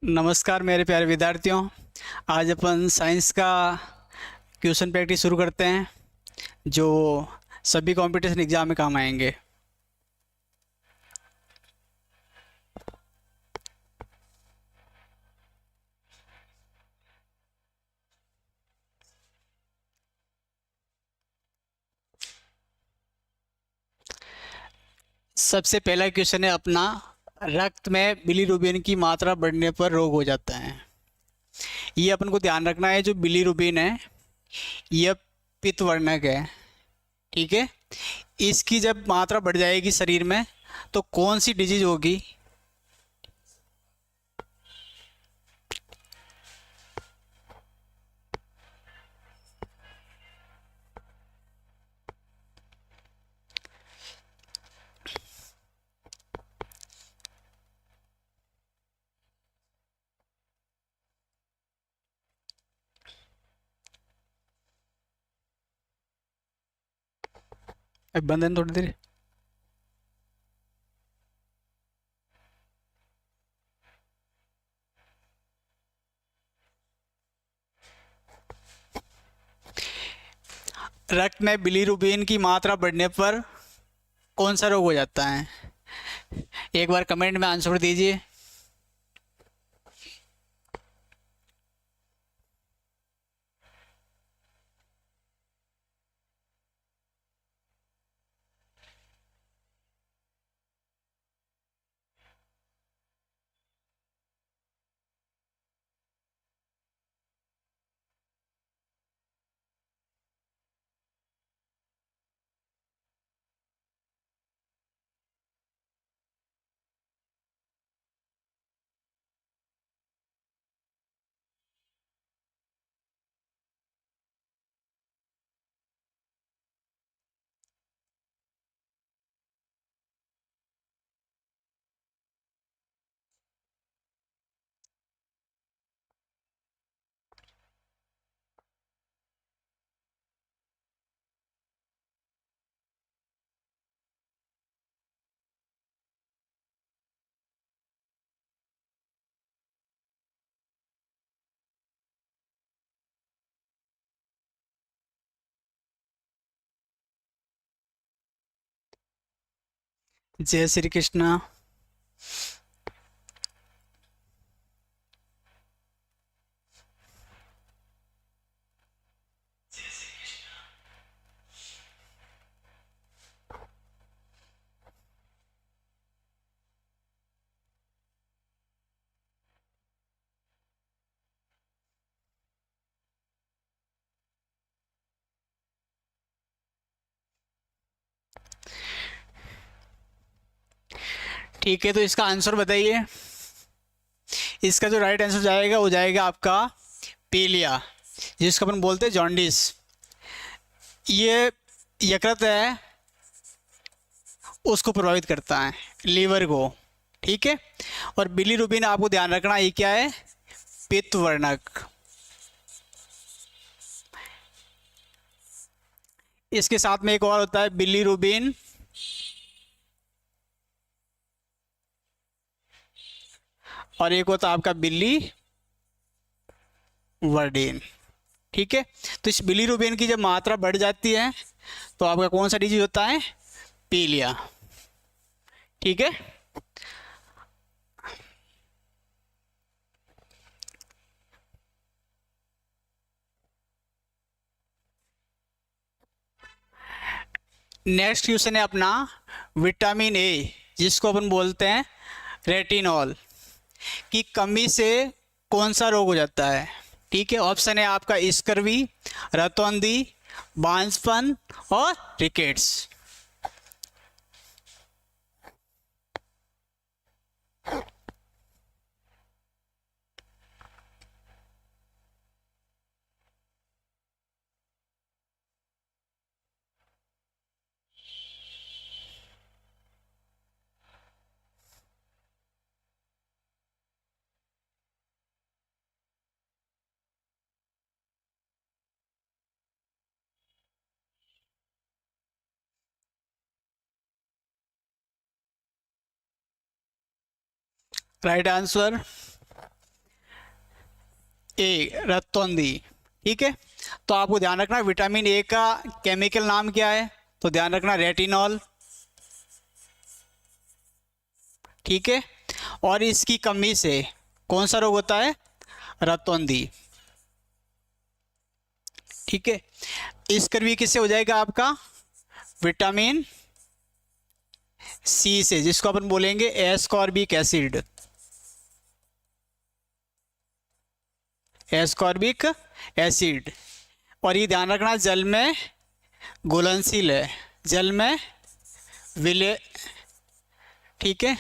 नमस्कार मेरे प्यारे विद्यार्थियों। आज अपन साइंस का क्वेश्चन प्रैक्टिस शुरू करते हैं जो सभी कंपटीशन एग्जाम में काम आएंगे। सबसे पहला क्वेश्चन है अपना, रक्त में बिलीरुबिन की मात्रा बढ़ने पर रोग हो जाता है। ये अपन को ध्यान रखना है, जो बिलीरुबिन है यह पित्तवर्णक है। ठीक है, इसकी जब मात्रा बढ़ जाएगी शरीर में तो कौन सी डिजीज होगी? अब बंद है ना थोड़ी देर। रक्त में बिलीरुबिन की मात्रा बढ़ने पर कौन सा रोग हो जाता है? एक बार कमेंट में आंसर दीजिए। जय श्री कृष्णा। ठीक है, तो इसका आंसर बताइए। इसका जो राइट आंसर जाएगा वो जाएगा आपका पीलिया, जिसको अपन बोलते हैं जॉन्डिस। ये यकृत है उसको प्रभावित करता है, लीवर को। ठीक है, और बिलीरुबिन आपको ध्यान रखना ये क्या है? पित्त वर्णक। इसके साथ में एक और होता है बिलीरुबिन और एक होता है आपका बिल्ली वर्डीन। ठीक है, तो इस बिलीरुबिन की जब मात्रा बढ़ जाती है तो आपका कौन सा डिजीज होता है? पीलिया। ठीक है, नेक्स्ट क्वेश्चन है अपना, विटामिन ए जिसको अपन बोलते हैं रेटिनॉल की कमी से कौन सा रोग हो जाता है? ठीक है, ऑप्शन है आपका स्कर्वी, रतौंधी, बांझपन और रिकेट्स। राइट आंसर ए रतौंधी। ठीक है, तो आपको ध्यान रखना विटामिन ए का केमिकल नाम क्या है, तो ध्यान रखना रेटिनॉल। ठीक है, और इसकी कमी से कौन सा रोग होता है, रतौंधी। ठीक है, स्कर्वी किससे हो जाएगा आपका, विटामिन सी से, जिसको अपन बोलेंगे एस्कॉर्बिक एसिड। एस्कॉर्बिक एसिड, और ये ध्यान रखना जल में घुलनशील है, जल में विलय। ठीक है,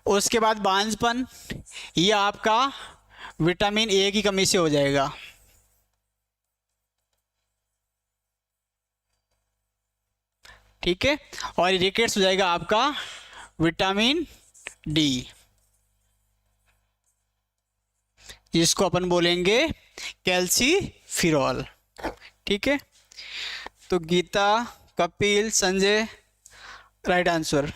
उसके बाद बांझपन, ये आपका विटामिन ए की कमी से हो जाएगा। ठीक है, और रिकेट्स हो जाएगा आपका विटामिन डी, जिसको अपन बोलेंगे कैल्सीफिरॉल। ठीक है, तो Gita, Kapil, Sanjay, right answer.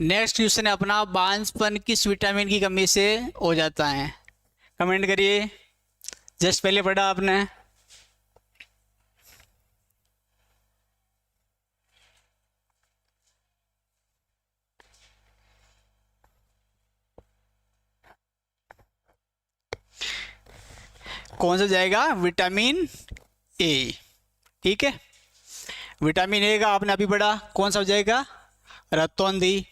Next question है अपना, बांझपन किस विटामिन की कमी से हो जाता है, कमेंट करिए। जस्ट पहले पढ़ा आपने। कौन सा जाएगा, विटामिन ए। ठीक है, विटामिन ए का आपने अभी पढ़ा, कौन सा हो जाएगा, रतौंधी।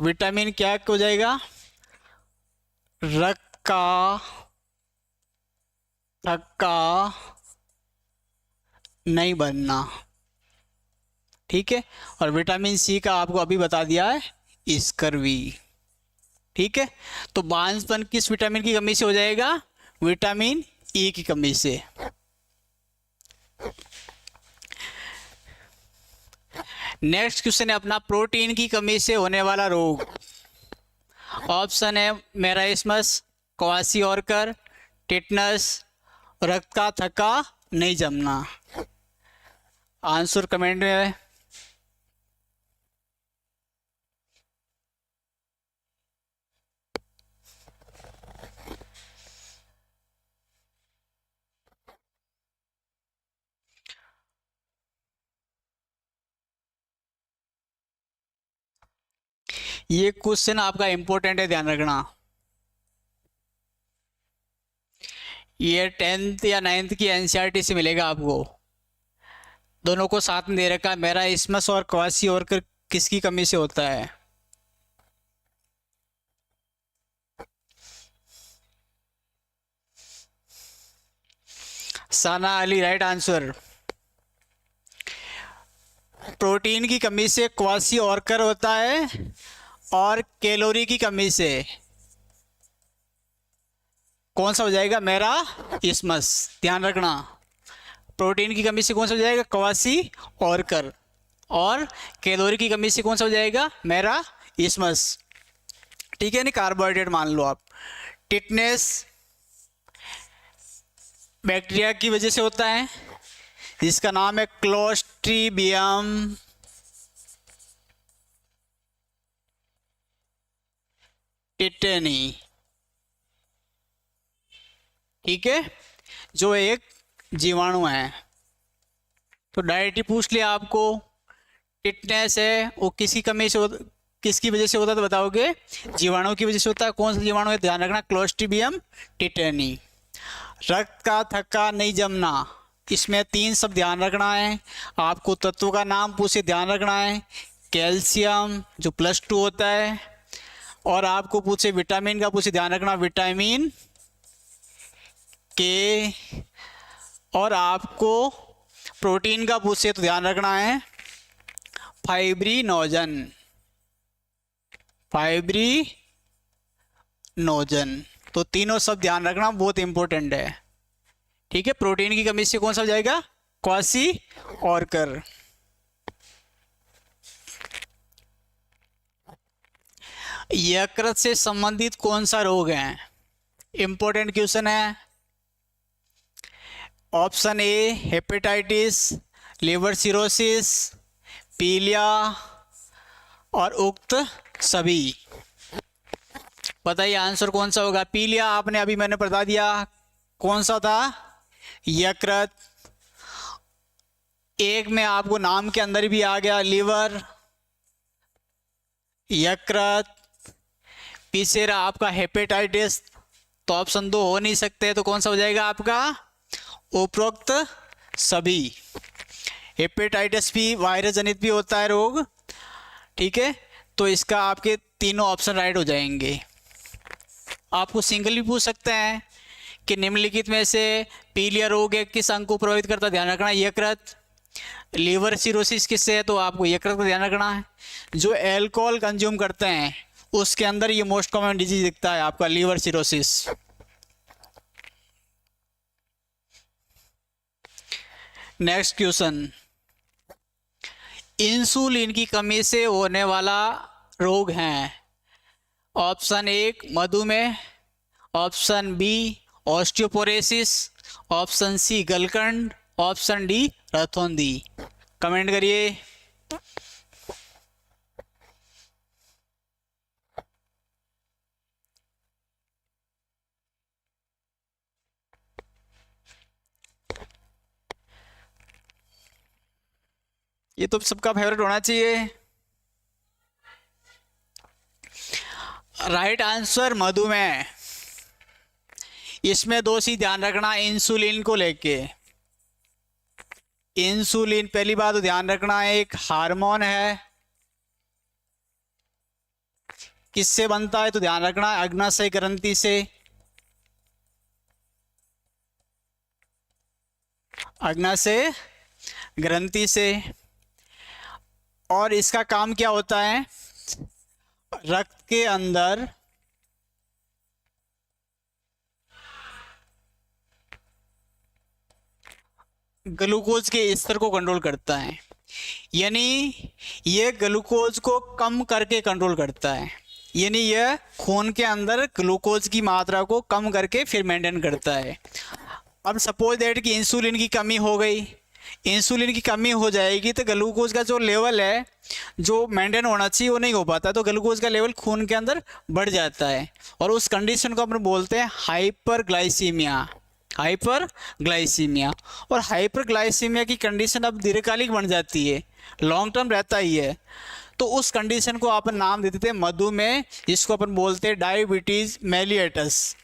विटामिन क्या हो जाएगा, रक्त का थक्का नहीं बनना। ठीक है, और विटामिन सी का आपको अभी बता दिया है, स्कर्वी। ठीक है, तो बांझपन किस विटामिन की कमी से हो जाएगा, विटामिन ई की कमी से। नेक्स्ट क्वेश्चन है अपना, प्रोटीन की कमी से होने वाला रोग। ऑप्शन है मेराइस्मस, क्वासिओरकर, टिटनस, रक्त का थक्का नहीं जमना। आंसर कमेंट में है। ये क्वेश्चन आपका इंपॉर्टेंट है, ध्यान रखना। ये 10th या 9th की एनसीईआरटी से मिलेगा आपको, दोनों को साथ में दे रखा है। मेरा इसमस और क्वासिओरकर किसकी कमी से होता है, साना अली, राइट आंसर। प्रोटीन की कमी से क्वासिओरकर होता है, और कैलोरी की कमी से कौन सा हो जाएगा, मेरा इसमस। ध्यान रखना, प्रोटीन की कमी से कौन सा हो जाएगा, क्वासिओरकर, और कैलोरी की कमी से कौन सा हो जाएगा, मेरा इसमस। ठीक है, नहीं कार्बोहाइड्रेट मान लो आप। टिटनेस बैक्टीरिया की वजह से होता है, जिसका नाम है क्लोस्ट्रीडियम टिटेनी। ठीक है, जो एक जीवाणु है। तो डायरेक्ट ही पूछ लिया आपको, टिटनेस है वो किसकी कमी से किसकी वजह से होता है, तो बताओगे जीवाणु की वजह से होता है। कौन सा जीवाणु है, ध्यान रखना, क्लोस्ट्रीडियम टिटेनी। रक्त का थक्का नहीं जमना, इसमें 3 शब्द ध्यान रखना है। आपको तत्व का नाम पूछे, ध्यान रखना है, कैल्शियम जो +2 होता है, और आपको पूछे विटामिन का पूछे, ध्यान रखना विटामिन के, और आपको प्रोटीन का पूछे तो ध्यान रखना है फाइब्रिनोजन। फाइब्रिनोजन, तो तीनों शब्द ध्यान रखना, बहुत इंपॉर्टेंट है। ठीक है, प्रोटीन की कमी से कौन सा हो जाएगा, क्वासिओरकर। यकृत से संबंधित कौन सा रोग है, इंपॉर्टेंट क्वेश्चन है। Option A hepatitis, liver cirrhosis, पीलिया और उक्त सभी। बताइए आंसर कौन सा होगा। पीलिया आपने अभी मैंने बता दिया कौन सा था, यकृत। एक में आपको नाम के अंदर भी आ गया लिवर, यकृत। तीसरा आपका हेपेटाइटिस, तो ऑप्शन 2 हो नहीं सकते, तो कौन सा हो जाएगा आपका, उपरोक्त सभी। हेपेटाइटिस भी वायरस जनित भी होता है रोग, ठीक है। तो इसका आपके तीनों ऑप्शन राइट हो जाएंगे। आपको सिंगल भी पूछ सकते हैं कि निम्नलिखित में से पीलिया रोग है किस अंग को प्रभावित करता है, ध्यान रखना है यकृत। लीवर सिरोसिस किससे है, तो आपको यकृत का ध्यान रखना है। जो एल्कोहल कंज्यूम करते हैं उसके अंदर ये मोस्ट कॉमन डिजीज दिखता है आपका, liver cirrhosis. Next question, insulin की कमी से होने वाला रोग है। ऑप्शन 1 मधुमेह, option b osteoporosis, option c गलकंड, ऑप्शन डी रतौंधी। कमेंट करिए। ये तो सबका फेवरेट होना चाहिए। राइट आंसर मधुमेह। इसमें दो चीज ध्यान रखना इंसुलिन को लेके। इंसुलिन पहली बात तो ध्यान रखना है एक हार्मोन है, किससे बनता है तो ध्यान रखना है अग्नाशय ग्रंथि से। अग्नाशय ग्रंथि से। और इसका काम क्या होता है, रक्त के अंदर ग्लूकोज के स्तर को कंट्रोल करता है, यानी ये ग्लूकोज को कम करके कंट्रोल करता है, यानी यह खून के अंदर ग्लूकोज की मात्रा को कम करके फिर मेंटेन करता है। अब सपोज दैट कि इंसुलिन की कमी हो गई, इंसुलिन की कमी हो जाएगी तो ग्लूकोज का जो लेवल है जो मेंटेन होना चाहिए वो नहीं हो पाता, तो ग्लूकोज का लेवल खून के अंदर बढ़ जाता है और उस कंडीशन को अपन बोलते हैं हाइपरग्लाइसीमिया। हाइपरग्लाइसीमिया। और हाइपरग्लाइसीमिया की कंडीशन अब दीर्घकालिक बन जाती है, लॉन्ग टर्म रहता ही है, तो उस कंडीशन को अपन नाम देते थे मधुमेह, जिसको अपन बोलते हैं डायबिटीज मेलिएटस।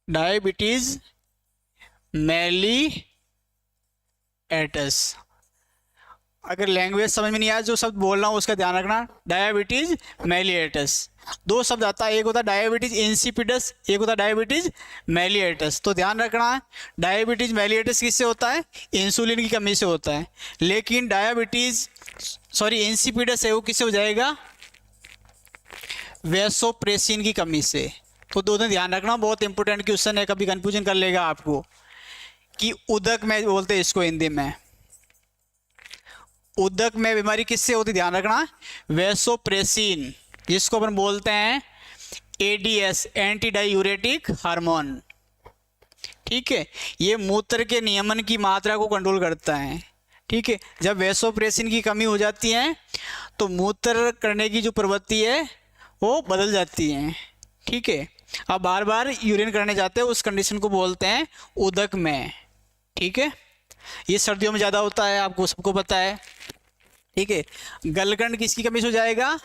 डायबिटीज मेलिएटस। अगर लैंग्वेज समझ में नहीं आया जो शब्द बोल रहा हूँ उसका ध्यान रखना, डायबिटीज मेलिएटस। दो शब्द आता है, एक होता है डायबिटीज इंसिपिडस, एक होता है डायबिटीज मेलिएटस। तो ध्यान रखना डायबिटीज मेलिएटस किससे होता है, इंसुलिन की कमी से होता है, लेकिन डायबिटीज इंसिपिडस है वो किससे हो जाएगा, वैसोप्रेसिन की कमी से। तो दोनों ध्यान रखना, बहुत इंपॉर्टेंट क्वेश्चन है, कभी कंफ्यूजन कर लेगा आपको कि उदक में बोलते हैं इसको हिंदी में, उदक में बीमारी किससे होती, ध्यान रखना वैसोप्रेसिन, जिसको अपन बोलते हैं एडीएस एंटी डायूरेटिक हार्मोन। ठीक है, ये मूत्र के नियमन की मात्रा को कंट्रोल करता है। ठीक है, जब वैसोप्रेसिन की कमी हो जाती है तो मूत्र करने की जो प्रवृत्ति है वो बदल जाती है। ठीक है, अब बार बार यूरिन करने जाते हैं, उस कंडीशन को बोलते हैं उदक में। ठीक है, ये सर्दियों में ज़्यादा होता है, आपको सबको पता है। ठीक है, गलगंड किसकी कमी से हो जाएगा,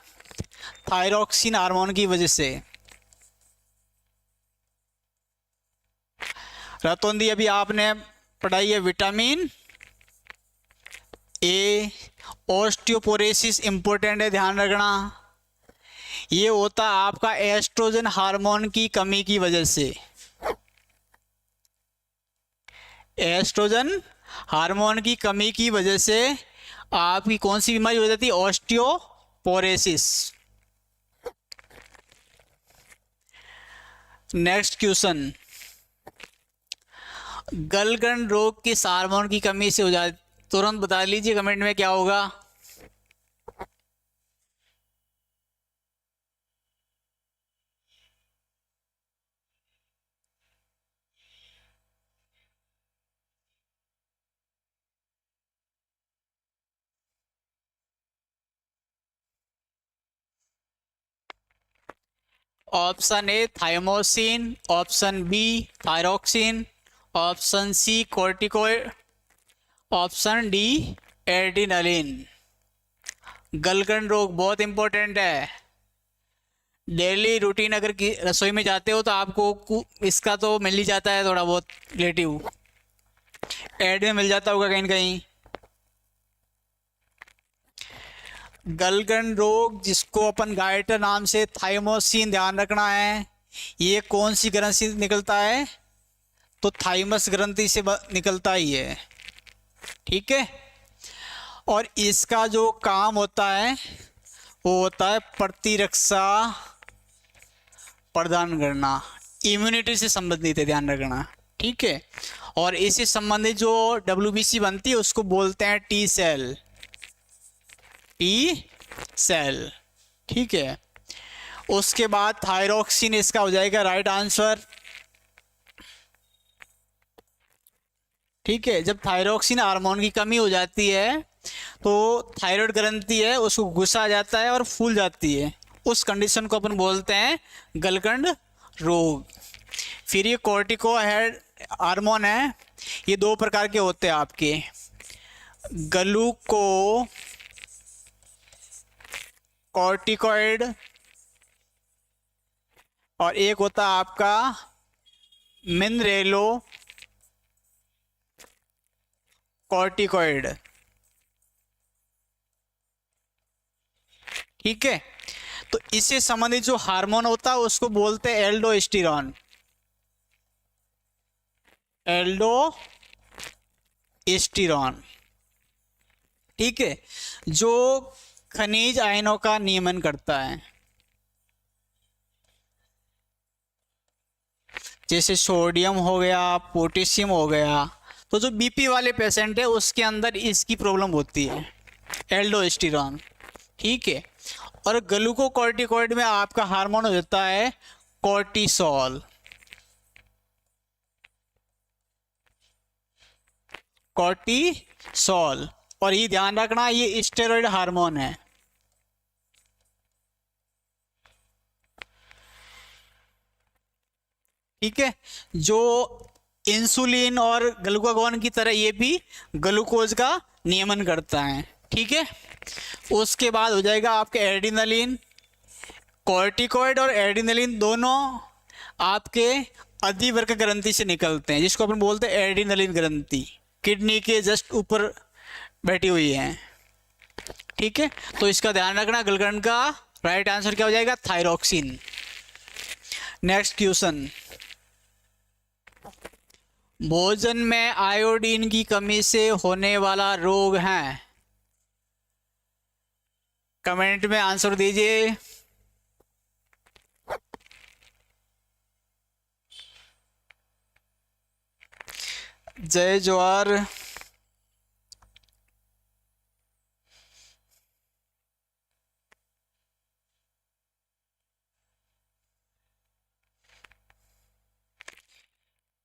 थायरॉक्सिन हार्मोन की वजह से। रतौंधी अभी आपने पढ़ाई है विटामिन ए। ऑस्टियोपोरोसिस इंपॉर्टेंट है, ध्यान रखना, ये होता है आपका एस्ट्रोजन हार्मोन की कमी की वजह से। एस्ट्रोजन हार्मोन की कमी की वजह से आपकी कौन सी बीमारी हो जाती है, ऑस्टियोपोरोसिस। नेक्स्ट क्वेश्चन, गलगंड रोग किस हार्मोन की कमी से हो जाती, तुरंत बता लीजिए कमेंट में क्या होगा। Option a thymosin, option b thyroxine, option c corticoid, option d adrenaline. गलगंड रोग बहुत इंपॉर्टेंट है। डेली रूटीन अगर की रसोई में जाते हो तो आपको इसका तो मिल ही जाता है, थोड़ा बहुत रिलेटिव एड में मिल जाता होगा कहीं न कहीं। गलगंड रोग जिसको अपन गाइटर नाम से थाइमोसिन, ध्यान रखना है ये कौन सी ग्रंथि से निकलता है, तो थाइमस ग्रंथि से निकलता ही है, ठीक है। और इसका जो काम होता है वो होता है प्रतिरक्षा प्रदान करना, इम्यूनिटी से संबंधित है, ध्यान रखना, ठीक है। और इससे संबंधित जो WBC बनती है उसको बोलते हैं टी सेल, टी सेल, ठीक है। उसके बाद थायरोक्सिन इसका हो जाएगा राइट आंसर, ठीक है। जब थायरोक्सिन हार्मोन की कमी हो जाती है तो थायराइड ग्रंथि है उसको गुस्सा आ जाता है और फूल जाती है, उस कंडीशन को अपन बोलते हैं गलगंड रोग। फिर ये कोर्टिकोहेड हार्मोन है, ये दो प्रकार के होते हैं आपके, ग्लूको कॉर्टिकोइड और एक होता है आपका मिनरेलो कॉर्टिकोइड, ठीक है। तो इससे संबंधित जो हार्मोन होता है उसको बोलते हैं एल्डोस्टेरॉन, एल्डोस्टेरॉन, ठीक है, जो खनिज आयनों का नियमन करता है, जैसे सोडियम हो गया, पोटेशियम हो गया। तो जो बीपी वाले पेशेंट है उसके अंदर इसकी प्रॉब्लम होती है, एल्डोस्टेरॉन, ठीक है। और ग्लूकोकॉर्टिकोइड में आपका हार्मोन हो जाता है कोर्टिसोल, कोर्टिसोल। और ये ध्यान रखना ये स्टेरॉइड हार्मोन है, ठीक है। जो इंसुलिन और ग्लूकागॉन की तरह ये भी ग्लूकोज का नियमन करता है, ठीक है। उसके बाद हो जाएगा आपके एड्रेनालिन। कॉर्टिकोइड और एड्रेनालिन दोनों आपके अधिवर्ग ग्रंथि से निकलते हैं, जिसको अपन बोलते हैं एड्रेनालिन ग्रंथि, किडनी के जस्ट ऊपर बैठी हुई है, ठीक है। तो इसका ध्यान रखना, गलगंड का राइट आंसर क्या हो जाएगा, थायरोक्सिन। नेक्स्ट क्वेश्चन, भोजन में आयोडीन की कमी से होने वाला रोग है, कमेंट में आंसर दीजिए। जय जवाहर।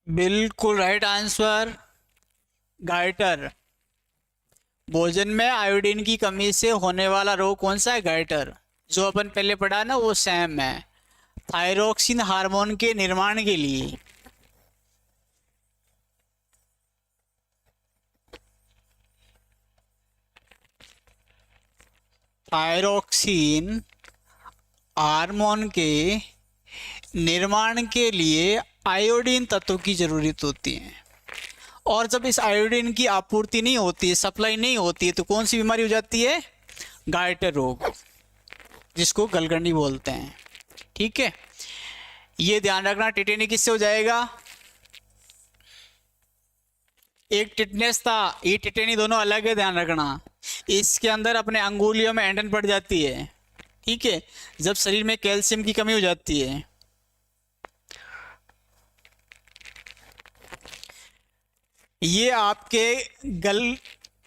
बिल्कुल राइट आंसर, गाइटर। भोजन में आयोडीन की कमी से होने वाला रोग कौन सा है, गाइटर। जो अपन पहले पढ़ा ना वो सेम है, थायरोक्सिन हार्मोन के निर्माण के लिए। थायरोक्सिन हार्मोन के निर्माण के लिए आयोडीन तत्व की जरूरत होती है, और जब इस आयोडीन की आपूर्ति नहीं होती है, सप्लाई नहीं होती है, तो कौन सी बीमारी हो जाती है, गाइटर रोग, जिसको गलगंडी बोलते हैं, ठीक है। ये ध्यान रखना, टिटेनी किससे हो जाएगा, एक टिटनेस था, ये टिटेनी दोनों अलग है, ध्यान रखना। इसके अंदर अपने अंगुलियों में एंडन पड़ जाती है, ठीक है, जब शरीर में कैल्शियम की कमी हो जाती है। ये आपके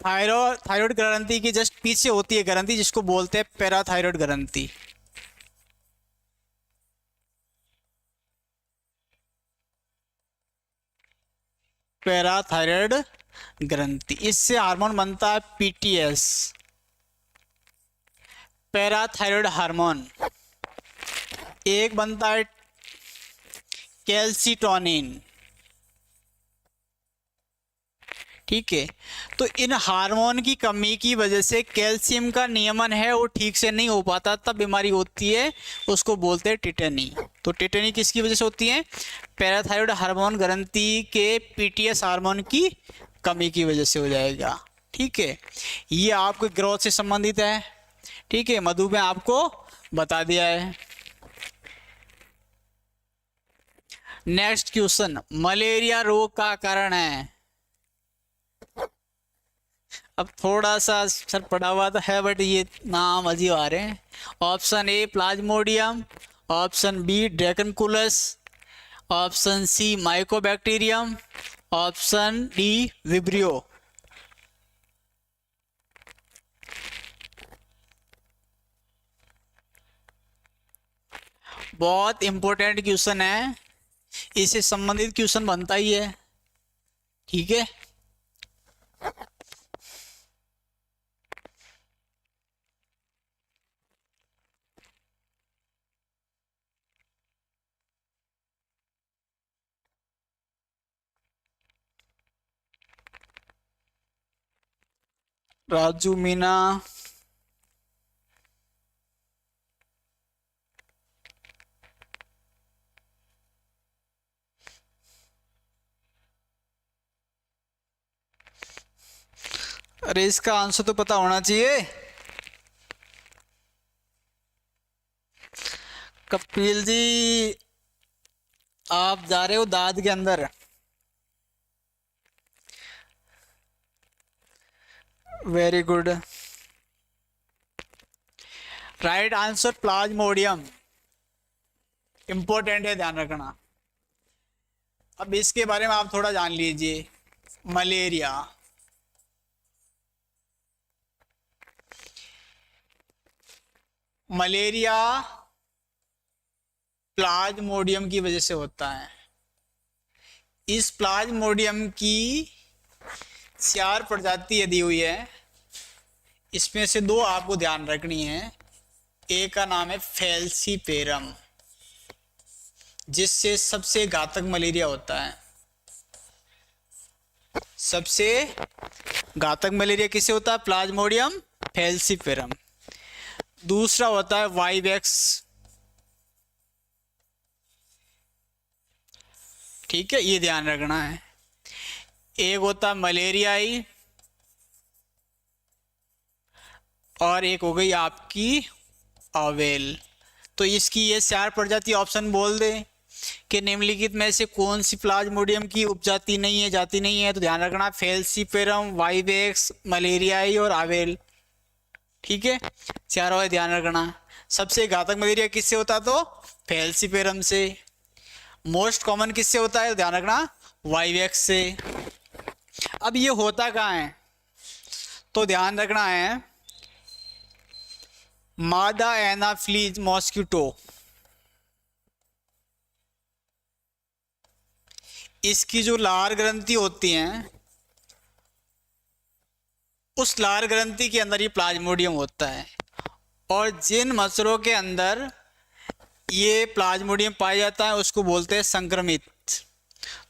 थायराइड ग्रंथि की जस्ट पीछे होती है ग्रंथि, जिसको बोलते हैं पैराथायराइड ग्रंथि। पैराथायराइड ग्रंथि, इससे हार्मोन बनता है PTS, पैराथायराइड हार्मोन, एक बनता है कैल्सिटोनिन। ठीक है, तो इन हार्मोन की कमी की वजह से कैल्शियम का नियमन है वो ठीक से नहीं हो पाता, तब बीमारी होती है, उसको बोलते हैं टिटेनी। तो टिटेनी किसकी वजह से होती है? पैराथायरॉयड हार्मोन ग्रंथि के पीटीएस हार्मोन की कमी की वजह से हो जाएगा। ठीक है, ये आपके ग्रोथ से संबंधित है। ठीक है, मधुमेह आपको बता दिया है। नेक्स्ट क्वेश्चन, मलेरिया रोग का कारण है। अब थोड़ा सा सर पढ़ा हुआ तो है बट ये नाम अजीब आ रहे हैं। Option a plasmodium, option b dracunculus, option c mycobacterium, option d vibrio. बहुत इंपॉर्टेंट क्वेश्चन है, इससे संबंधित क्वेश्चन बनता ही है। ठीक है, राजू मीना, अरे इसका आंसर तो पता होना चाहिए। कपिल जी, आप जा रहे हो दाद के अंदर। Very good, right answer Plasmodium. Important है, ध्यान रखना। अब इसके बारे में आप थोड़ा जान लीजिए। मलेरिया, मलेरिया प्लाज्मोडियम की वजह से होता है। इस प्लाज्मोडियम की 4 प्रजाति यदि हुई है, इसमें से 2 आपको ध्यान रखनी है। एक का नाम है फैल्सीपेरम, जिससे सबसे घातक मलेरिया होता है। सबसे घातक मलेरिया किसे होता है? Plasmodium falciparum. दूसरा होता है वाइवेक्स। ठीक है, ये ध्यान रखना है। एक होता है मलेरियाई और एक हो गई आपकी अवेल। तो इसकी ये 4 प्रजाति ऑप्शन बोल दे कि निम्नलिखित में से कौन सी प्लाज्मोडियम की उपजाति नहीं है, जाति नहीं है। तो ध्यान रखना, फैल्सीपेरम, वाइवेक्स, मलेरियाई और अवेल। ठीक है, चारों है, ध्यान रखना। सबसे घातक मलेरिया किससे होता? तो फैल्सीपेरम से। मोस्ट कॉमन किससे होता है? ध्यान रखना, वाइवेक्स से। अब ये होता कहाँ है? तो ध्यान रखना है, मादा एनाफिलीज मॉस्किटो, इसकी जो लार ग्रंथि होती हैं, उस लार ग्रंथि के अंदर ये प्लाज्मोडियम होता है। और जिन मच्छरों के अंदर ये प्लाज्मोडियम पाया जाता है उसको बोलते हैं संक्रमित।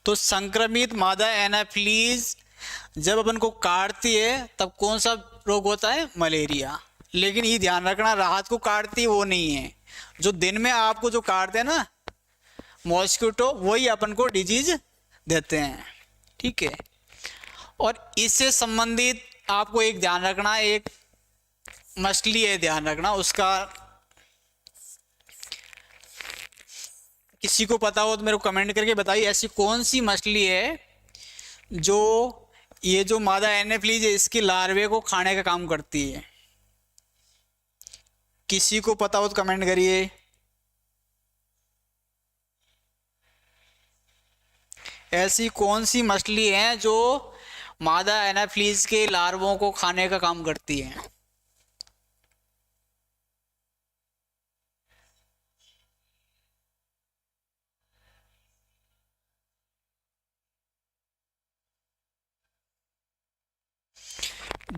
तो संक्रमित मादा एनाफिलीज जब अपन को काटती है तब कौन सा रोग होता है? मलेरिया। लेकिन ये ध्यान रखना, रात को काटती है वो नहीं है, जो दिन में आपको जो काटते हैं ना मॉस्किटो, वही अपन को डिजीज देते हैं। ठीक है, और इससे संबंधित आपको एक ध्यान रखना, एक मछली है, ध्यान रखना उसका, किसी को पता हो तो मेरे को कमेंट करके बताइए, ऐसी कौन सी मछली है जो ये जो मादा एनाफिलीज है इसके लार्वे को खाने का काम करती है। किसी को पता हो तो कमेंट करिए। ऐसी कौन सी मछली है जो मादा एनाफिलीज के लार्वों को खाने का काम करती है?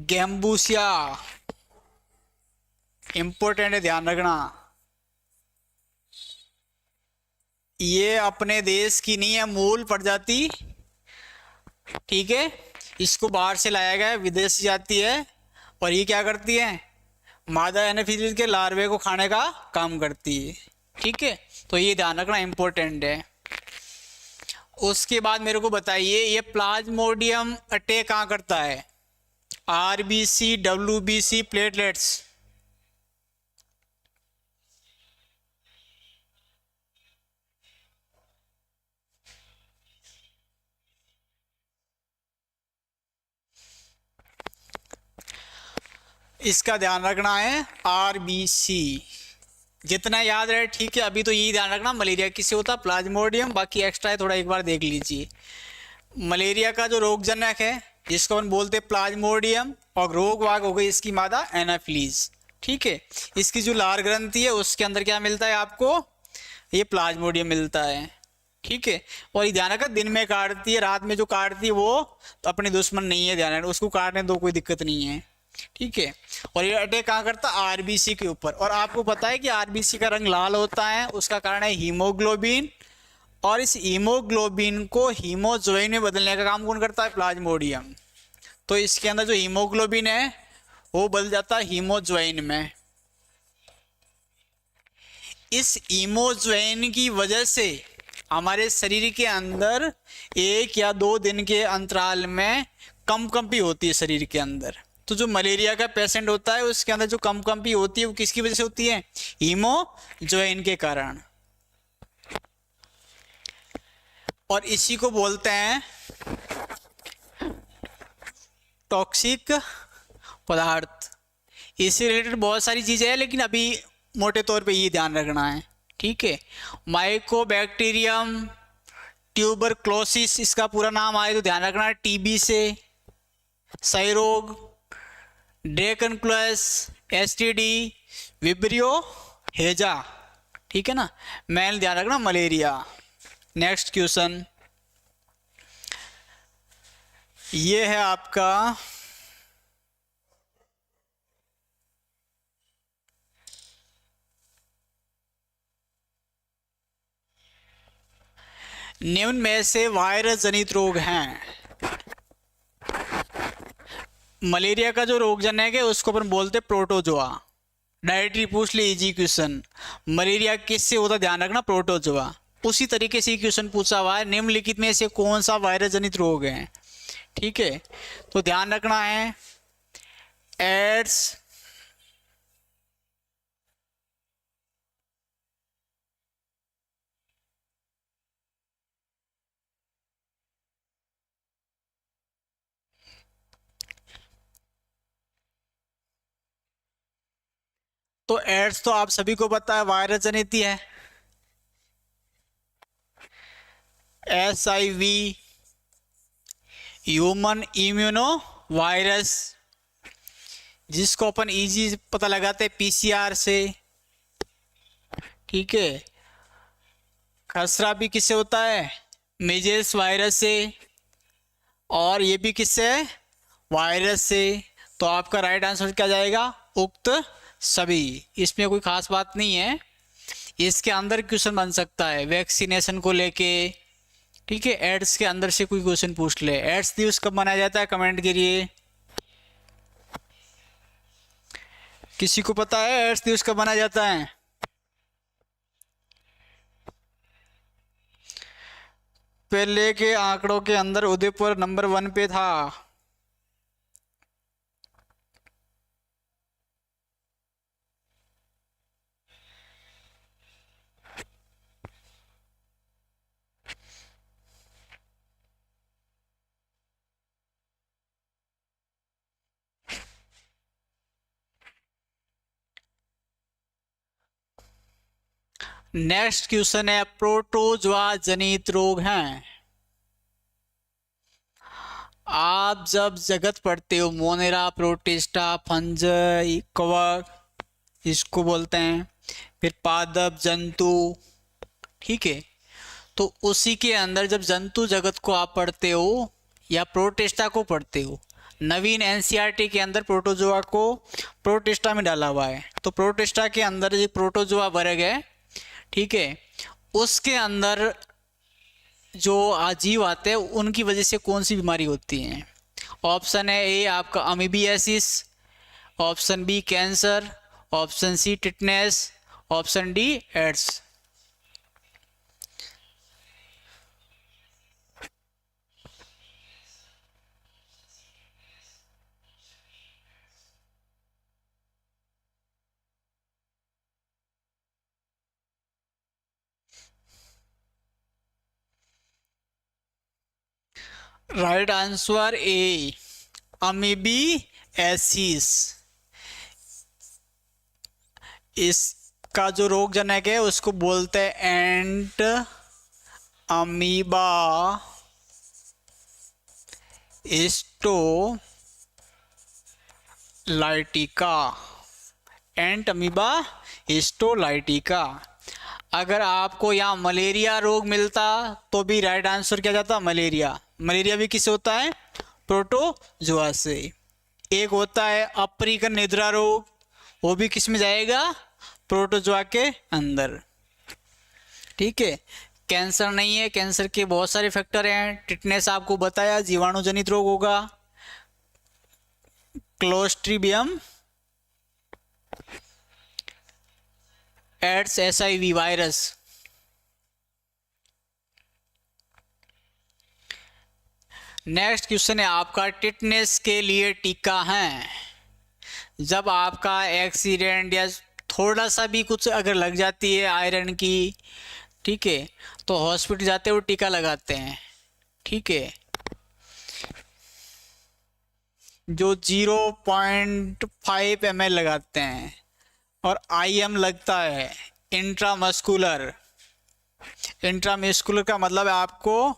गैम्बूसिया, इंपॉर्टेंट है, ध्यान रखना। ये अपने देश की नहीं है मूल प्रजाति, ठीक है, इसको बाहर से लाया गया है, विदेशी जाती है, और ये क्या करती है, मादा एनाफिलिस के लार्वे को खाने का काम करती है, ठीक है। तो ये ध्यान रखना इम्पोर्टेंट है। उसके बाद मेरे को बताइए ये प्लाज्मोडियम अटैक कहाँ करता है, आरबीसी, डब्ल्यूबीसी, प्लेटलेट्स। इसका ध्यान रखना है आरबीसी, जितना याद रहे ठीक है। अभी तो यही ध्यान रखना मलेरिया किससे होता है, प्लाज्मोडियम, बाकी एक्स्ट्रा है थोड़ा एक बार देख लीजिए। मलेरिया का जो रोगजनक है जिसको हम बोलते हैं प्लाज्मोडियम, और रोग वाग हो गई इसकी मादा एनाफिलीज, ठीक है। इसकी जो लार ग्रंथि है उसके अंदर क्या मिलता है आपको, ये प्लाज्मोडियम मिलता है, ठीक है। और ये ध्यान रखा दिन में काटती है, रात में जो काटती है वो तो अपने दुश्मन नहीं है, ध्यान रखना, उसको काटने दो, कोई दिक्कत नहीं है, ठीक है। और ये अटैक कहाँ करता है, आरबीसी के ऊपर। और आपको पता है कि आरबीसी का रंग लाल होता है, उसका कारण है हीमोग्लोबिन, और इस हीमोग्लोबिन को हीमोजोइन में बदलने का काम कौन करता है, प्लाज्मोडियम। तो इसके अंदर जो हीमोग्लोबिन है वो बदल जाता है हीमोजोइन में। इस हीमोजोइन की वजह से हमारे शरीर के अंदर 1 या 2 दिन के अंतराल में कंपकंपी होती है शरीर के अंदर। तो जो मलेरिया का पेशेंट होता है उसके अंदर जो कंपकंपी होती है वो किसकी वजह से होती है, हीमोजोइन के कारण। और इसी को बोलते हैं टॉक्सिक पदार्थ। इससे रिलेटेड बहुत सारी चीजें हैं लेकिन अभी मोटे तौर पे ये ध्यान रखना है, ठीक है। माइकोबैक्टीरियम ट्यूबरक्लोसिस इसका पूरा नाम आए तो ध्यान रखना, टीबी से, क्षय रोग, ड्रेकनक्लस, एसटीडी, विब्रियो हेजा, ठीक है ना। मेन ध्यान रखना मलेरिया। नेक्स्ट क्वेश्चन ये है आपका निम्न में से वायरस जनित रोग हैं। मलेरिया का जो रोगजनक है उसको अपन बोलते प्रोटोजोआ। डायरेक्टली पूछ ले इजी क्वेश्चन, मलेरिया किससे होता ध्यान रखना, प्रोटोजोआ। उसी तरीके से क्वेश्चन पूछा हुआ है निम्नलिखित में से कौन सा वायरस जनित रोग है, ठीक है। तो ध्यान रखना है एड्स, तो एड्स तो आप सभी को पता है वायरस जनित ही है। HIV ह्यूमन इम्यूनो वायरस, जिसको अपन इजी पता लगाते हैं PCR से, ठीक है। खसरा भी किससे होता है, मेजल्स वायरस से, और ये भी किससे है, वायरस से। तो आपका राइट आंसर क्या जाएगा, उक्त सभी। इसमें कोई खास बात नहीं है, इसके अंदर क्वेश्चन बन सकता है वैक्सीनेशन को लेके, ठीक है। एड्स के अंदर से कोई क्वेश्चन पूछ ले। एड्स दिवस कब मनाया जाता है, कमेंट करिए। किसी को पता है एड्स दिवस कब मनाया जाता है? पहले के आंकड़ों के अंदर उदयपुर नंबर 1 पे था। नेक्स्ट क्वेश्चन है प्रोटोजोआ जनित रोग हैं। आप जब जगत पढ़ते हो मोनेरा, प्रोटिस्टा, फंजाई, कवक इसको बोलते हैं, फिर पादप, जंतु, ठीक है। तो उसी के अंदर जब जंतु जगत को आप पढ़ते हो या प्रोटिस्टा को पढ़ते हो, नवीन एनसीईआरटी के अंदर प्रोटोजोआ को प्रोटिस्टा में डाला हुआ है। तो प्रोटिस्टा के अंदर ये प्रोटोजोआ वर्ग है, ठीक है। उसके अंदर जो आजीव आते हैं उनकी वजह से कौन सी बीमारी होती है? ऑप्शन है ए आपका amoebiasis, option B cancer, option C tetanus, option D AIDS. Right answer A amoebiasis. इसका जो रोग जनक है उसको बोलते हैं entamoeba histolytica. Entamoeba histolytica. अगर आपको यहाँ मलेरिया रोग मिलता तो भी राइट आंसर क्या जाता? मलेरिया। मलेरिया भी किससे होता है? प्रोटोजुआ से। एक होता है अफ्रीकन निद्रा रोग, वो भी किस में जाएगा? प्रोटोजुआ के अंदर। ठीक है। कैंसर नहीं है, कैंसर के बहुत सारे फैक्टर हैं। टिटनेस आपको बताया जीवाणु जनित रोग होगा। Clostridium, AIDS, HIV virus. Next question है आपका, टिटनेस के लिए टीका है। जब आपका एक्सीडेंट या थोड़ा सा भी कुछ अगर लग जाती है आयरन की, ठीक है, तो हॉस्पिटल जाते हुए टीका लगाते हैं। ठीक है। जो 0.5 ml लगाते हैं और IM लगता है इंट्रामस्कुलर। इंट्रामस्कुलर का मतलब है आपको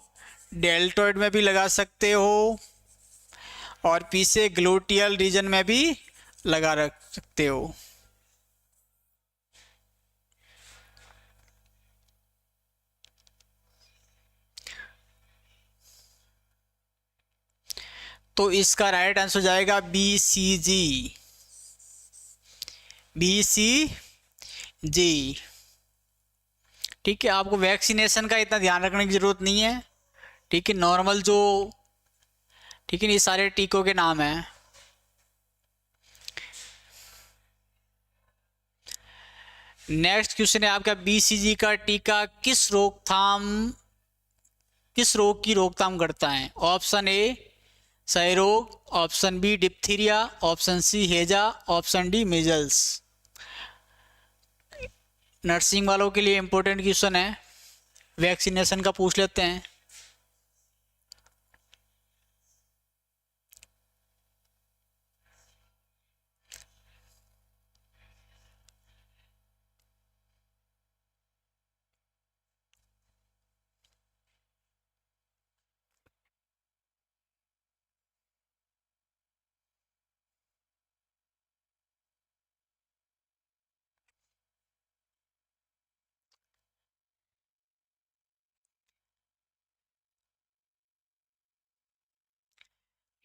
डेल्टोइड में भी लगा सकते हो और पीछे ग्लूटियल रीजन में भी लगा रख सकते हो। तो इसका राइट आंसर जाएगा BCG। BCG। ठीक है। आपको वैक्सीनेशन का इतना ध्यान रखने की जरूरत नहीं है। ठीक है। नॉर्मल जो, ठीक है, ये सारे टीकों के नाम हैं। नेक्स्ट क्वेश्चन है आपका, BCG का टीका किस रोग की रोकथाम करता है? ऑप्शन ए क्षय रोग, option B diphtheria, option C हैजा, ऑप्शन डी मीजल्स। नर्सिंग वालों के लिए इंपॉर्टेंट क्वेश्चन है, वैक्सीनेशन का पूछ लेते हैं।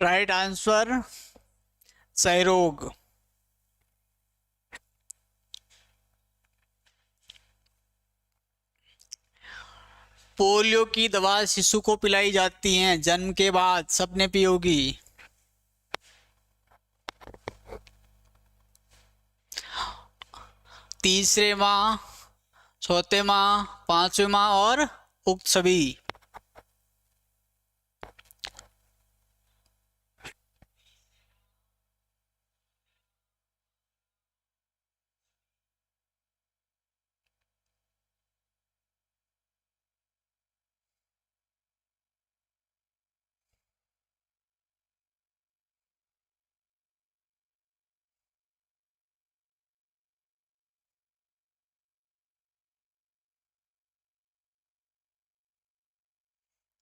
राइट आंसर क्षय रोग। पोलियो की दवा शिशु को पिलाई जाती है जन्म के बाद, सबने पी होगी। तीसरे माह, चौथे माह, पांचवें माह और उक्त सभी।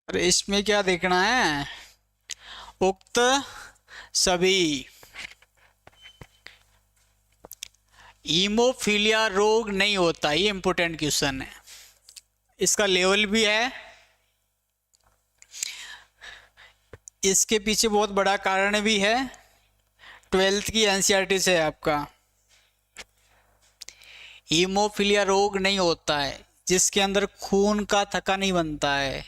अरे इसमें क्या देखना है? उक्त सभी। हीमोफीलिया रोग नहीं होता, ये इंपॉर्टेंट क्वेश्चन है। इसका लेवल भी है, इसके पीछे बहुत बड़ा कारण भी है। 12th की NCERT से है आपका। हीमोफीलिया रोग नहीं होता है, जिसके अंदर खून का थक्का नहीं बनता है।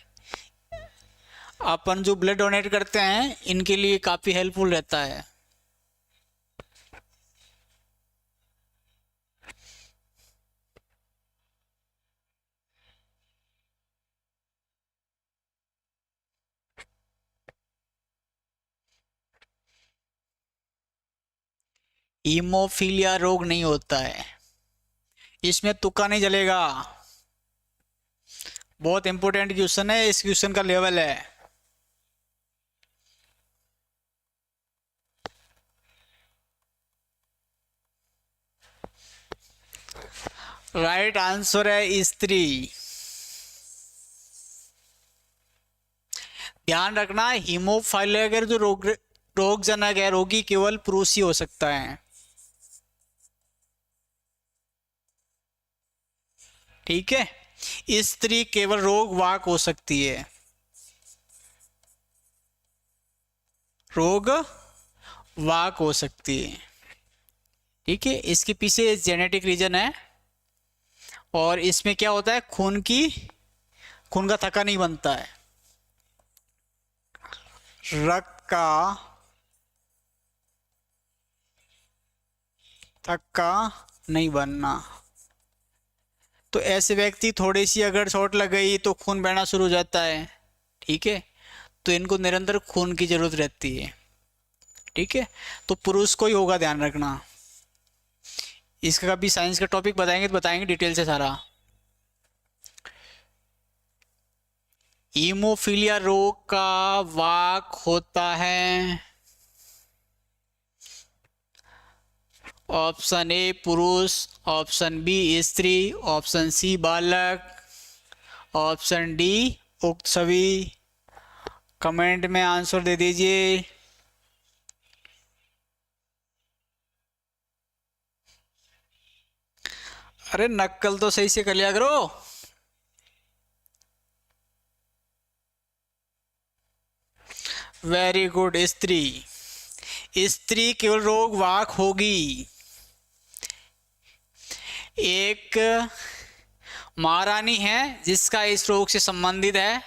अपन जो ब्लड डोनेट करते हैं इनके लिए काफी हेल्पफुल रहता है। हीमोफीलिया रोग नहीं होता है, इसमें तुक्का नहीं चलेगा। बहुत इंपॉर्टेंट क्वेश्चन है, इस क्वेश्चन का लेवल है। राइट आंसर है स्त्री। ध्यान रखना, हीमोफाइलिया का जो रोगजनक है, रोगी केवल पुरुष ही हो सकता है। ठीक है, स्त्री केवल रोगवाहक हो सकती है, रोगवाहक हो सकती है। ठीक है, इसके पीछे जेनेटिक रीजन है और इसमें क्या होता है, खून का थक्का नहीं बनता है। रक्त का थक्का नहीं बनना, तो ऐसे व्यक्ति थोड़ी सी अगर चोट लग गई तो खून बहना शुरू हो जाता है। ठीक है, तो इनको निरंतर खून की जरूरत रहती है। ठीक है, तो पुरुष को ही होगा, ध्यान रखना। इसका कभी साइंस का टॉपिक बताएंगे तो बताएंगे डिटेल से सारा। हीमोफीलिया रोग का वाहक होता है ऑप्शन ए पुरुष, ऑप्शन बी स्त्री, ऑप्शन सी बालक, ऑप्शन डी उक्त सभी। कमेंट में आंसर दे दीजिए। अरे नक्कल तो सही से कर लिया करो। वेरी गुड, स्त्री। स्त्री केवल रोगवाहक होगी। एक महारानी है जिसका इस रोग से संबंधित है,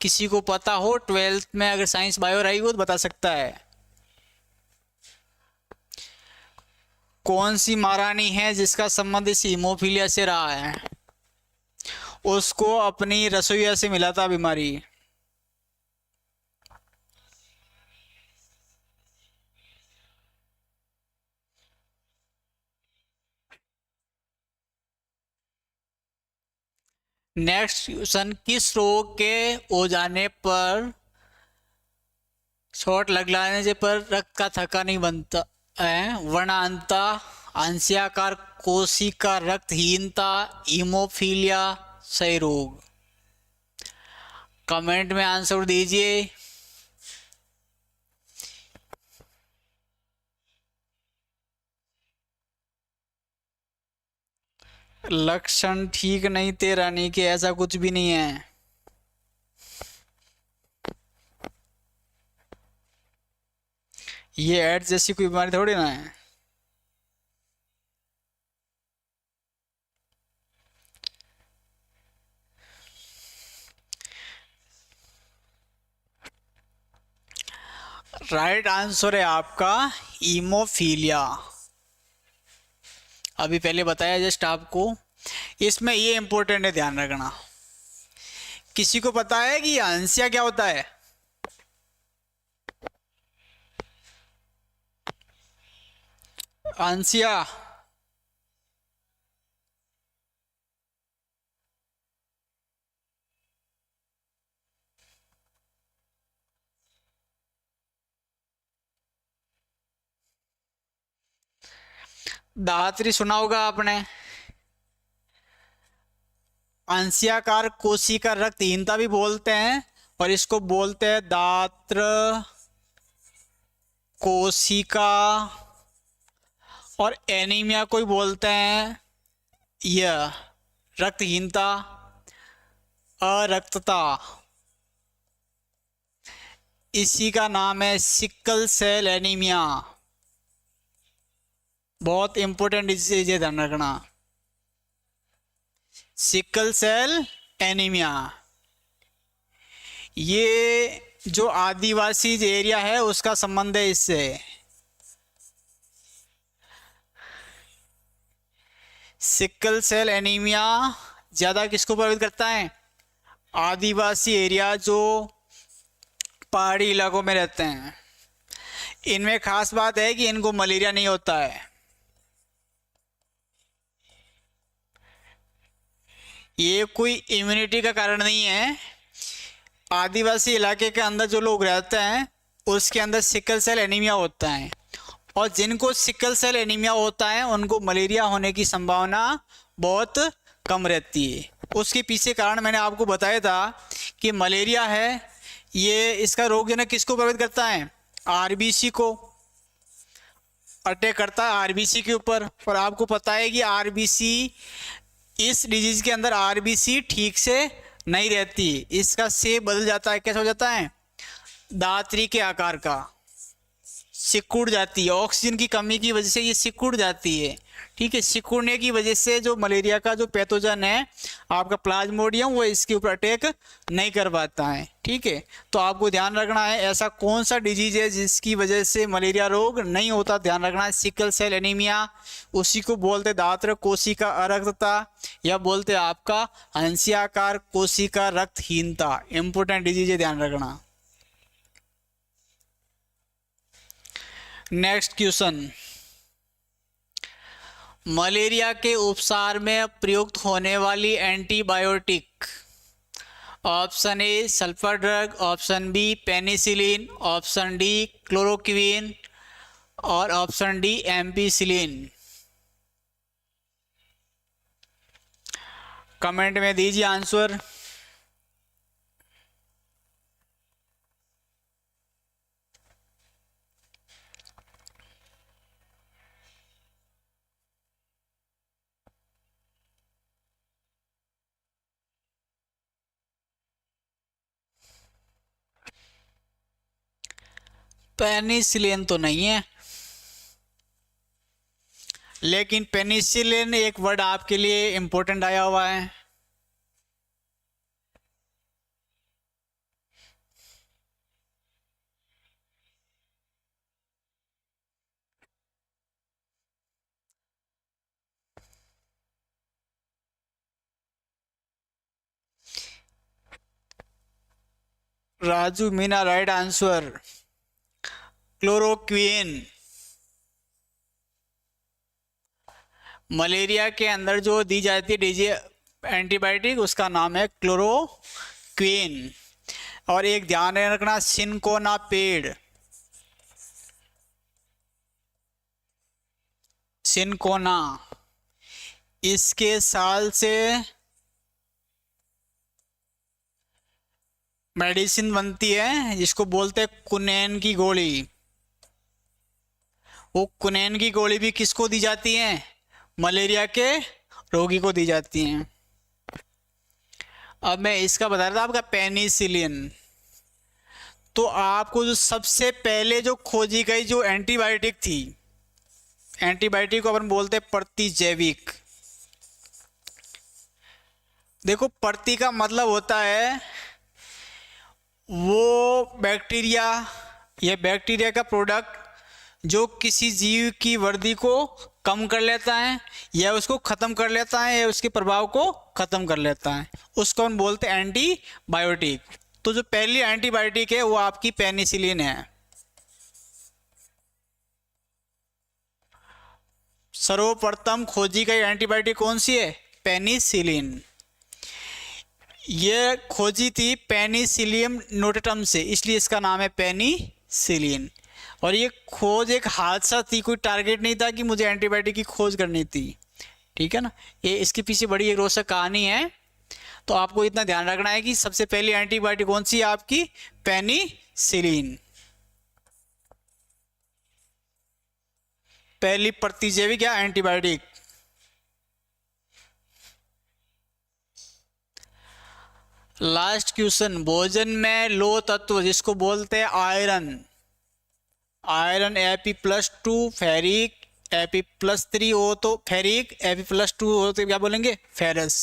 किसी को पता हो 12th में अगर साइंस बायो रही हो तो बता सकता है। कौन सी महारानी है जिसका संबंध इस हीमोफीलिया से रहा है? उसको अपनी रसोइया से मिला था बीमारी। नेक्स्ट क्वेश्चन, किस रोग के हो जाने पर, चोट लगने से पर रक्त का थक्का नहीं बनता है? वर्णांता, अंशाकार कोशिका रक्तहीनता, हीमोफीलिया, क्षय रोग। कमेंट में आंसर दीजिए। लक्षण ठीक नहीं थे रानी के, ऐसा कुछ भी नहीं है। ये एड्स जैसी कोई बीमारी थोड़ी ना है। राइट आंसर है आपका हीमोफीलिया। अभी पहले बताया जस्ट आपको। इसमें ये इंपॉर्टेंट है, ध्यान रखना। किसी को पता है कि अंशिया क्या होता है? अंशिया दात्री सुना होगा आपने। अंशियाकार कोशिका रक्तहीनता भी बोलते हैं और इसको बोलते हैं दात्र कोशिका, और एनीमिया को ही बोलते हैं यह रक्तहीनता, अरक्तता। इसी का नाम है सिकल सेल एनीमिया। बहुत इंपॉर्टेंट डिजीज है, ध्यान रखना। Sickle cell anaemia. ये जो आदिवासी एरिया है उसका संबंध है इससे। सिकल सेल एनीमिया ज़्यादा किसको प्रभावित करता है? आदिवासी एरिया जो पहाड़ी इलाकों में रहते हैं। इनमें खास बात है कि इनको मलेरिया नहीं होता है। ये कोई इम्यूनिटी का कारण नहीं है। आदिवासी इलाके के अंदर जो लोग रहते हैं उसके अंदर सिकल सेल एनीमिया होता है, और जिनको सिकल सेल एनीमिया होता है उनको मलेरिया होने की संभावना बहुत कम रहती है। उसके पीछे कारण मैंने आपको बताया था कि मलेरिया है, ये इसका रोग जो है किसको प्रभावित करता है? आरबीसी को अटैक करता है, आरबीसी के ऊपर। और आपको पता है कि आरबीसी, इस डिजीज के अंदर आरबीसी ठीक से नहीं रहती, इसका शेप बदल जाता है। कैसा हो जाता है? दातरी के आकार का, सिकुड़ जाती है। ऑक्सीजन की कमी की वजह से ये सिकुड़ जाती है। ठीक है, सिकुड़ने की वजह से जो मलेरिया का जो पैथोजन है आपका प्लाज्मोडियम, वो इसके ऊपर अटैक नहीं कर पाता है। ठीक है, तो आपको ध्यान रखना है ऐसा कौन सा डिजीज है जिसकी वजह से मलेरिया रोग नहीं होता। ध्यान रखना है सिकल सेल एनीमिया, उसी को बोलते दात्र कोशिका अरक्तता, या बोलते आपका हंसियाकार कोशिका रक्तहीनता। इंपोर्टेंट डिजीज है, ध्यान रखना। नेक्स्ट क्वेश्चन, मलेरिया के उपचार में प्रयुक्त होने वाली antibiotic. Option A sulphur drug, option B penicillin, option D chloroquine, और ऑप्शन डी एम्पिसिलिन। कमेंट में दीजिए आंसर। पेनिसिलिन तो नहीं है, लेकिन पेनिसिलिन एक वर्ड आपके लिए इंपॉर्टेंट आया हुआ है। Raju Meena right answer, chloroquine. Malaria के अंदर जो दी जाती है डीजी एंटीबायोटिक, उसका नाम है क्लोरोक्विन। और एक ध्यान रखना, सिनकोना पेड़, सिनकोना, इसके साल से मेडिसिन बनती है जिसको बोलते हैं कुनैन की गोली। वो कुनैन की गोली भी किसको दी जाती है? मलेरिया के रोगी को दी जाती हैं। अब मैं इसका बता रहा था आपका पेनिसिलिन। तो आपको जो सबसे पहले जो खोजी गई जो एंटीबायोटिक थी, एंटीबायोटिक को अपन बोलते हैं प्रतिजैविक। देखो, प्रति का मतलब होता है वो बैक्टीरिया या बैक्टीरिया का प्रोडक्ट जो किसी जीव की वृद्धि को कम कर लेता है, या उसको ख़त्म कर लेता है, या उसके प्रभाव को ख़त्म कर लेता है, उसको हम बोलते हैं एंटीबायोटिक। तो जो पहली एंटीबायोटिक है वो आपकी पेनिसिलिन है। सर्वप्रथम खोजी गई एंटीबायोटिक कौन सी है? पेनिसिलिन। ये खोजी थी पेनिसिलियम नोटेटम से, इसलिए इसका नाम है पेनिसिलिन। और ये खोज एक हादसा थी, कोई टारगेट नहीं था कि मुझे एंटीबायोटिक की खोज करनी थी। ठीक है ना, ये इसके पीछे बड़ी एक रोचक कहानी है। तो आपको इतना ध्यान रखना है कि सबसे पहली एंटीबायोटिक कौन सी है आपकी? पेनिसिलिन, पहली प्रतिजैविक या एंटीबायोटिक। लास्ट क्वेश्चन, भोजन में लोह तत्व जिसको बोलते हैं iron, iron Fe+2, ferric Fe+3 हो तो फेरिक, Fe+2 हो तो क्या बोलेंगे? फेरस।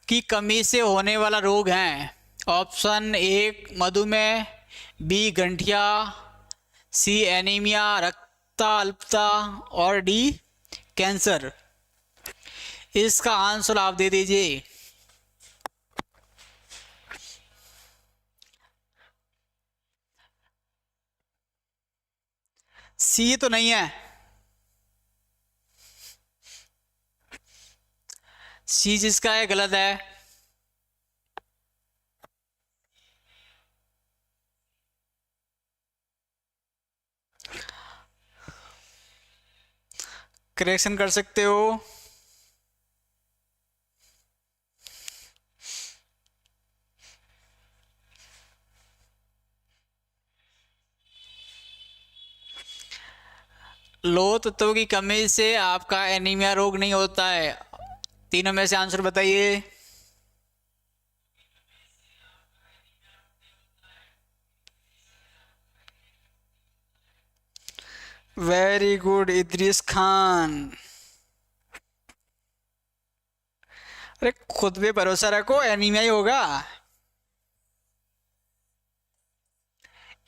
की कमी से होने वाला रोग है? ऑप्शन एक मधुमेह, बी गठिया, सी एनीमिया रक्त अल्पता और डी कैंसर। इसका आंसर आप दे दीजिए। सी तो नहीं है, सी जिसका है गलत है। करेक्शन कर सकते हो। लोह तत्वों की कमी से आपका एनीमिया रोग नहीं होता है। तीनों में से आंसर बताइए। Very good Idris Khan. अरे खुद पे भरोसा रखो, एनीमिया ही होगा।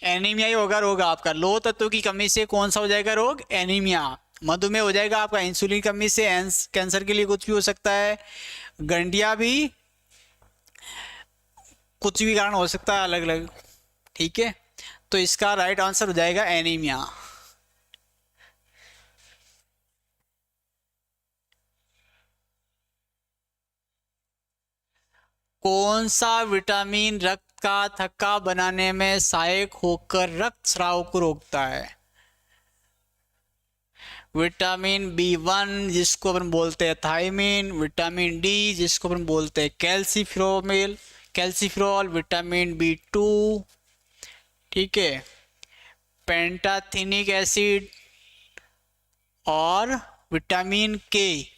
एनीमिया ही होगा रोग आपका। लोह तत्व की कमी से कौन सा हो जाएगा रोग? एनीमिया। मधुमेह हो जाएगा आपका इंसुलिन कमी से। कैंसर के लिए कुछ भी हो सकता है। गंडिया भी कुछ भी कारण हो सकता है अलग अलग। ठीक है, तो इसका राइट आंसर हो जाएगा एनीमिया। कौन सा विटामिन रक्त का थक्का बनाने में सहायक होकर रक्त स्राव को रोकता है? विटामिन बी1 जिसको अपन बोलते हैं थायमिन, विटामिन डी जिसको अपन बोलते हैं कैल्सिफेरॉल, विटामिन बी2, ठीक है, पेंटाथेनिक एसिड और विटामिन के।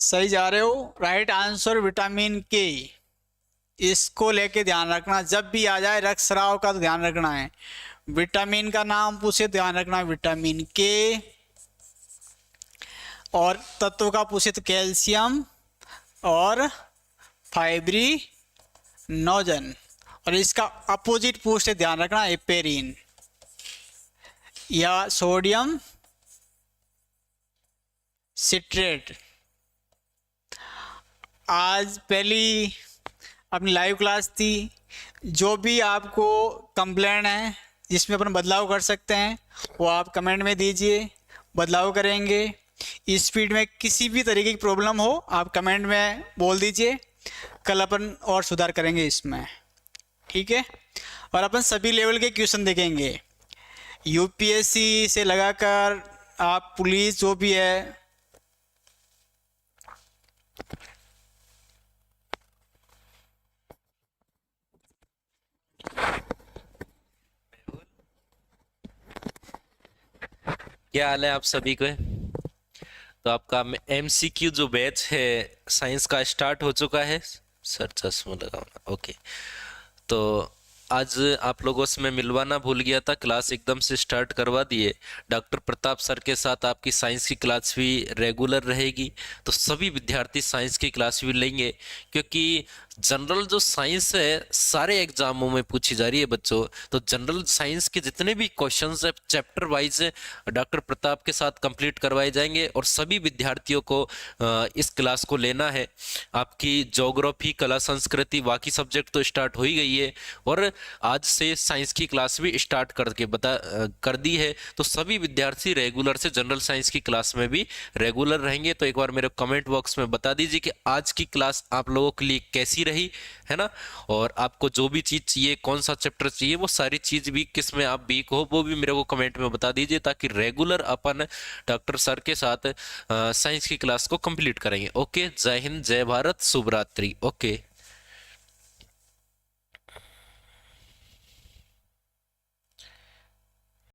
सही जा रहे हो। राइट आंसर विटामिन के। इसको लेके ध्यान रखना, जब भी आ जाए रक्त स्राव का तो ध्यान रखना है। विटामिन का नाम पूछे ध्यान रखना विटामिन के, और तत्व का पूछे तो कैल्शियम और फाइब्रिनोजन, और इसका अपोजिट पूछे ध्यान रखना एपेरिन या सोडियम सिट्रेट। आज पहली अपनी लाइव क्लास थी। जो भी आपको कंप्लेंट है जिसमें अपन बदलाव कर सकते हैं वो आप कमेंट में दीजिए, बदलाव करेंगे। स्पीड में किसी भी तरीके की प्रॉब्लम हो आप कमेंट में बोल दीजिए, कल अपन और सुधार करेंगे इसमें। ठीक है, और अपन सभी लेवल के क्वेश्चन देखेंगे, यूपीएससी से लगाकर आप पुलिस जो भी है। क्या हाल है आप सभी को? तो आपका एमसीक्यू जो बैच है साइंस का स्टार्ट हो चुका है। सर चश्मा लगाना। ओके, तो आज आप लोगों से मैं मिलवाना भूल गया था, क्लास एकदम से स्टार्ट करवा दिए। डॉक्टर प्रताप सर के साथ आपकी साइंस की क्लास भी रेगुलर रहेगी, तो सभी विद्यार्थी साइंस की क्लास भी लेंगे, क्योंकि जनरल जो साइंस है सारे एग्जामों में पूछी जा रही है बच्चों। तो जनरल साइंस के जितने भी क्वेश्चंस है चैप्टर वाइज डॉक्टर प्रताप के साथ कंप्लीट करवाए जाएंगे, और सभी विद्यार्थियों को इस क्लास को लेना है। आपकी ज्योग्राफी, कला, संस्कृति, बाकी सब्जेक्ट तो स्टार्ट हो ही गई है, और आज से साइंस की क्लास भी स्टार्ट कर दी है। तो सभी विद्यार्थी रेगुलर से जनरल साइंस की क्लास में भी रेगुलर रहेंगे। तो एक बार मेरे कमेंट बॉक्स में बता दीजिए कि आज की क्लास आप लोगों के लिए कैसी रही, है ना। और आपको जो भी चीज चाहिए, कौन सा चैप्टर चाहिए, वो सारी चीज भी किस में आप वीक हो वो भी मेरे को कमेंट में बता दीजिए, ताकि रेगुलर अपन डॉक्टर सर के साथ साइंस की क्लास को कंप्लीट करेंगे। ओके, जय हिंद, जय भारत, शुभ रात्रि। ओके।